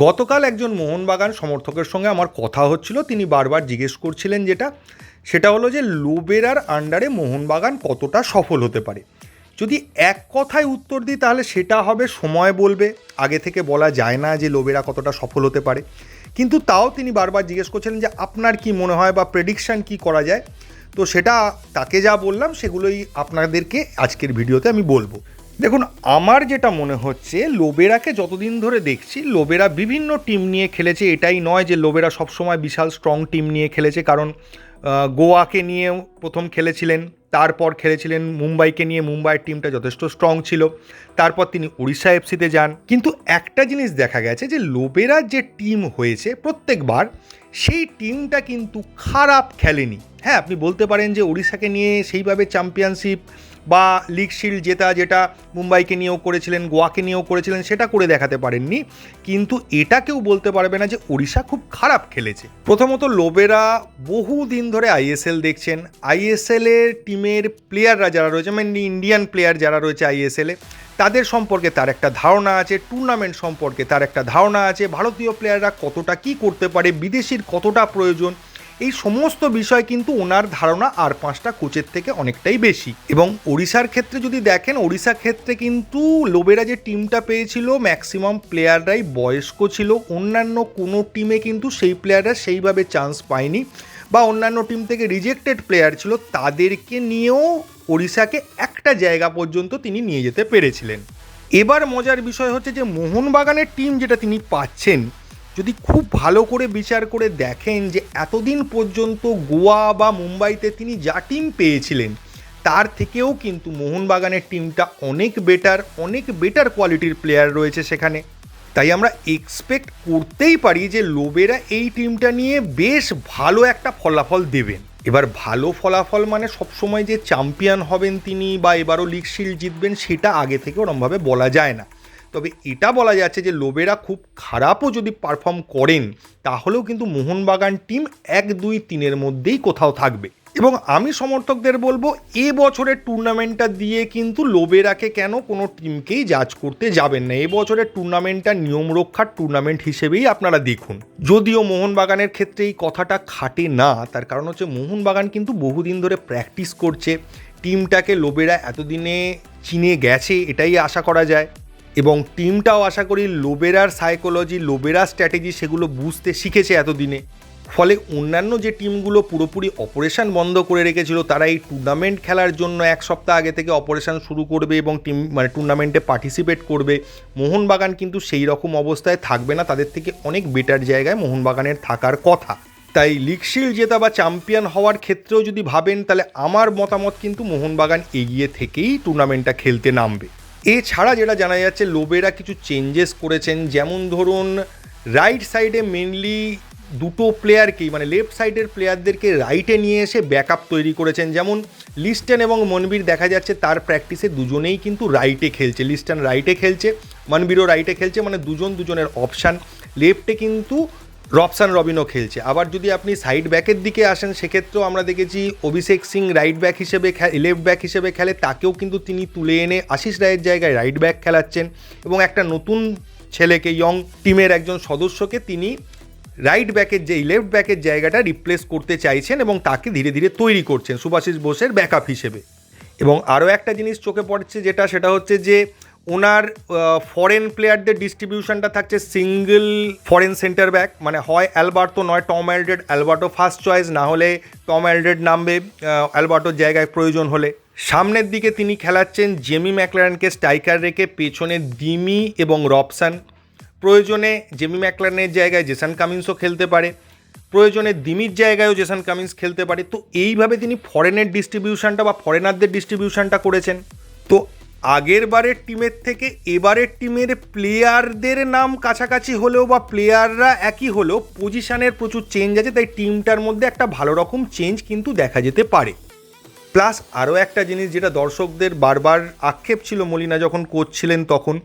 গতকাল একজন মোহনবাগান সমর্থকের সঙ্গে আমার কথা হচ্ছিল, তিনি বারবার জিজ্ঞেস করছিলেন সেটা হলো যে লোবেরার আন্ডারে মোহনবাগান কতটা সফল হতে পারে। যদি এক কথায় উত্তর দিই তাহলে সেটা হবে সময় বলবে। আগে থেকে বলা যায় না যে লোবেরা কতটা সফল হতে পারে, কিন্তু তাও তিনি বারবার জিজ্ঞেস করছিলেন যে আপনার কি মনে হয় বা প্রেডিকশান কি করা যায়। তো সেটা তাকে যা বললাম সেগুলোই আপনাদেরকে আজকের ভিডিওতে আমি বলবো। দেখুন, আমার যেটা মনে হচ্ছে, লোবেরাকে যতদিন ধরে দেখছি, লোবেরা বিভিন্ন টিম নিয়ে খেলেছে। এটাই নয় যে লোবেরা সবসময় বিশাল স্ট্রং টিম নিয়ে খেলেছে, কারণ গোয়াকে নিয়ে প্রথম খেলেছিলেন, তারপর খেলেছিলেন মুম্বাইকে নিয়ে। মুম্বাইয়ের টিমটা যথেষ্ট স্ট্রং ছিল। তারপর তিনি উড়িষ্যা এফসিতে যান। কিন্তু একটা জিনিস দেখা গেছে যে লোবেরার যে টিম হয়েছে প্রত্যেকবার, সেই টিমটা কিন্তু খারাপ খেলেনি। হ্যাঁ, আপনি বলতে পারেন যে উড়িষ্যাকে নিয়ে সেইভাবে চ্যাম্পিয়নশিপ বা লিগ শিল্ড জেতা, যেটা মুম্বাইকে নিয়েও করেছিলেন, গোয়াকে নিয়েও করেছিলেন, সেটা করে দেখাতে পারেননি। কিন্তু এটা কেউ বলতে পারবে না যে উড়িষ্যা খুব খারাপ খেলেছে। প্রথমত, লোবেরা বহু দিন ধরে আইএসএল দেখছেন। আইএসএলের টিমের প্লেয়াররা যারা রয়েছে, মানে ইন্ডিয়ান প্লেয়ার যারা রয়েছে আইএসএলে, তাদের সম্পর্কে তার একটা ধারণা আছে, টুর্নামেন্ট সম্পর্কে তার একটা ধারণা আছে, ভারতীয় প্লেয়াররা কতটা কী করতে পারে, বিদেশির কতটা প্রয়োজন, এই সমস্ত বিষয় কিন্তু ওনার ধারণা আর পাঁচটা কোচের থেকে অনেকটাই বেশি। এবং ওড়িশার ক্ষেত্রে যদি দেখেন, ওড়িশার ক্ষেত্রে কিন্তু লোবেরা যে টিমটা পেয়েছিল, ম্যাক্সিমাম প্লেয়াররাই বয়স্ক ছিল। অন্যান্য কোনো টিমে কিন্তু সেই প্লেয়াররা সেইভাবে চান্স পায়নি, বা অন্যান্য টিম থেকে রিজেক্টেড প্লেয়ার ছিল, তাদেরকে নিয়েও ওড়িশাকে একটা জায়গা পর্যন্ত তিনি নিয়ে যেতে পেরেছিলেন। এবার মজার বিষয় হচ্ছে যে মোহনবাগানের টিম যেটা তিনি পাচ্ছেন, যদি খুব ভালো করে বিচার করে দেখেন যে এতদিন পর্যন্ত গোয়া বা মুম্বাইতে তিনি যা টিম পেয়েছিলেন, তার থেকেও কিন্তু মোহনবাগানের টিমটা অনেক বেটার কোয়ালিটির প্লেয়ার রয়েছে সেখানে। তাই আমরা এক্সপেক্ট করতেই পারি যে লোবেরা এই টিমটা নিয়ে বেশ ভালো একটা ফলাফল দেবেন। এবার ভালো ফলাফল মানে সবসময় যে চ্যাম্পিয়ন হবেন তিনি বা এবারও লিগ শিল্ড জিতবেন, সেটা আগে থেকে ওরমভাবে বলা যায় না। তবে এটা বলা যাচ্ছে যে লোবেরা খুব খারাপও যদি পারফর্ম করেন, তাহলেও কিন্তু মোহনবাগান টিম 1-2-3-এর মধ্যেই কোথাও থাকবে। এবং আমি সমর্থকদের বলবো, এ বছরের টুর্নামেন্টটা দিয়ে কিন্তু লোবেরাকে কেন কোনো টিমকেই জাজ করতে যাবেন না। এবছরের টুর্নামেন্টটা নিয়ম রক্ষার টুর্নামেন্ট হিসেবেই আপনারা দেখুন। যদিও মোহনবাগানের ক্ষেত্রে এই কথাটা খাটে না, তার কারণ হচ্ছে মোহনবাগান কিন্তু বহুদিন ধরে প্র্যাকটিস করছে। টিমটাকে লোবেরা এতদিনে চিনে গেছে, এটাই আশা করা যায়। এবং টিমটাও আশা করি লোবেরার সাইকোলজি, লোবেরার স্ট্র্যাটেজি সেগুলো বুঝতে শিখেছে এতদিনে। ফলে অন্যান্য যে টিমগুলো পুরোপুরি অপারেশন বন্ধ করে রেখেছিল, তারা এই টুর্নামেন্ট খেলার জন্য এক সপ্তাহ আগে থেকে অপারেশন শুরু করবে এবং টুর্নামেন্টে পার্টিসিপেট করবে। মোহনবাগান কিন্তু সেই রকম অবস্থায় থাকবে না, তাদের থেকে অনেক বেটার জায়গায় মোহনবাগানের থাকার কথা। তাই লিগ শিল্ড জেতা বা চ্যাম্পিয়ন হওয়ার ক্ষেত্রেও যদি ভাবেন, তাহলে আমার মতামত কিন্তু মোহনবাগান এগিয়ে থেকেই টুর্নামেন্টটা খেলতে নামবে। এছাড়া যেটা জানা যাচ্ছে, লোবেরা কিছু চেঞ্জেস করেছেন। যেমন ধরুন, রাইট সাইডে মেনলি দুটো প্লেয়ারকেই, মানে লেফট সাইডের প্লেয়ারদেরকে রাইটে নিয়ে এসে ব্যাকআপ তৈরি করেছেন। যেমন লিস্টন এবং মনবীর দেখা যাচ্ছে তার প্র্যাকটিসে দুজনেই কিন্তু রাইটে খেলছে। লিস্টন রাইটে খেলছে, মনবীরও রাইটে খেলছে, মানে দুজনের অপশান। লেফটে কিন্তু রবসান রবিনও খেলছে। আবার যদি আপনি সাইড ব্যাকের দিকে আসেন, সেক্ষেত্রেও আমরা দেখেছি অভিষেক সিং লেফট ব্যাক হিসেবে খেলে, তাকেও কিন্তু তিনি তুলে এনে আশিস রায়ের জায়গায় রাইট ব্যাক খেলাচ্ছেন। এবং একটা নতুন ছেলেকে, ইয়ং টিমের একজন সদস্যকে তিনি লেফট ব্যাকের জায়গাটা রিপ্লেস করতে চাইছেন এবং তাকে ধীরে ধীরে তৈরি করছেন সুভাশিস বোসের ব্যাকআপ হিসেবে। এবং আরও একটা জিনিস চোখে পড়ছে, সেটা হচ্ছে যে ওনার ফরেন প্লেয়ারদের ডিস্ট্রিবিউশনটা থাকছে সিঙ্গেল ফরেন সেন্টার ব্যাক, মানে হয় অ্যালবার্টো নয় Tom Aldred. Alberto first choice, না হলে টম অ্যালড্রেড নামবে অ্যালবার্টোর জায়গায় প্রয়োজন হলে। সামনের দিকে তিনি খেলাচ্ছেন জেমি ম্যাকলারেনকে স্ট্রাইকার রেখে, পেছনে দিমি এবং রবসান। প্রয়োজনে জেমি ম্যাকলারেনের জায়গায় জেসন কামিন্সও খেলতে পারে, প্রয়োজনে দিমির জায়গায়ও জেসন কামিন্স খেলতে পারে। তো এইভাবে তিনি ফরেনের ডিস্ট্রিবিউশনটা বা ফরেনারদের ডিস্ট্রিবিউশনটা করেছেন। তো আগের বারের টিমের থেকে এবারের টিমের প্লেয়ারদের নাম কাছাকাছি হলেও বা প্লেয়াররা একই হলেও পজিশানের প্রচুর চেঞ্জ আছে, তাই টিমটার মধ্যে একটা ভালো রকম চেঞ্জ কিন্তু দেখা যেতে পারে। প্লাস আরও একটা জিনিস, যেটা দর্শকদের বারবার আক্ষেপ ছিল মলিনা যখন কোচ ছিলেন তখন,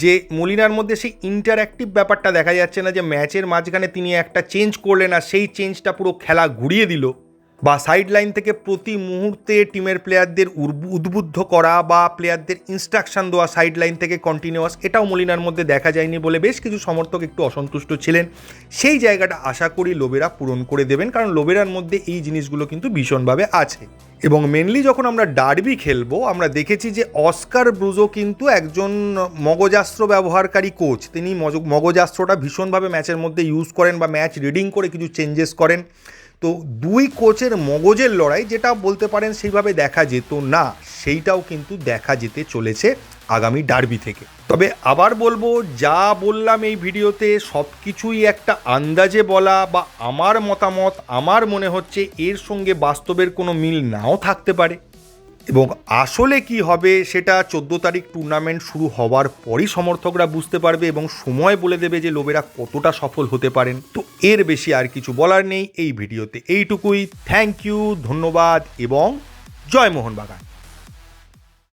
যে মলিনার মধ্যে সেই ইন্টারঅ্যাক্টিভ ব্যাপারটা দেখা যাচ্ছে না। যে ম্যাচের মাঝখানে তিনি একটা চেঞ্জ করলেন আর সেই চেঞ্জটা পুরো খেলা ঘুরিয়ে দিল, বা সাইড লাইন থেকে প্রতি মুহূর্তে টিমের প্লেয়ারদের উদ্বুদ্ধ করা বা প্লেয়ারদের ইনস্ট্রাকশন দেওয়া সাইড লাইন থেকে কন্টিনিউয়াস, এটাও মলিনার মধ্যে দেখা যায়নি বলে বেশ কিছু সমর্থক একটু অসন্তুষ্ট ছিলেন। সেই জায়গাটা আশা করি লোবেরা পূরণ করে দেবেন, কারণ লোবেরার মধ্যে এই জিনিসগুলো কিন্তু ভীষণভাবে আছে। এবং মেনলি যখন আমরা ডার্বি খেলবো, আমরা দেখেছি যে অস্কার ব্রুজো কিন্তু একজন মগজাস্ত্র ব্যবহারকারী কোচ। তিনি মগজাস্ত্রটা ভীষণভাবে ম্যাচের মধ্যে ইউজ করেন বা ম্যাচ রিডিং করে কিছু চেঞ্জেস করেন। তো দুই কোচের মগজের লড়াই, যেটা বলতে পারেন সেইভাবে দেখা যেত না, সেইটাও কিন্তু দেখা যেতে চলেছে আগামী ডার্বি থেকে। তবে আবার বলবো, যা বললাম এই ভিডিওতে সব কিছুই একটা আন্দাজে বলা বা আমার মতামত। আমার মনে হচ্ছে এর সঙ্গে বাস্তবের কোনো মিল নাও থাকতে পারে, এবং আসলে কি হবে সেটা 14 তারিখ টুর্নামেন্ট শুরু হওয়ার পরই সমর্থকরা বুঝতে পারবে এবং সময় বলে দেবে যে লোবেরা কতটা সফল হতে পারেন। তো এর বেশি আর কিছু বলার নেই এই ভিডিওতে, এইটুকুই। থ্যাংক ইউ, ধন্যবাদ এবং জয় মোহনবাগান।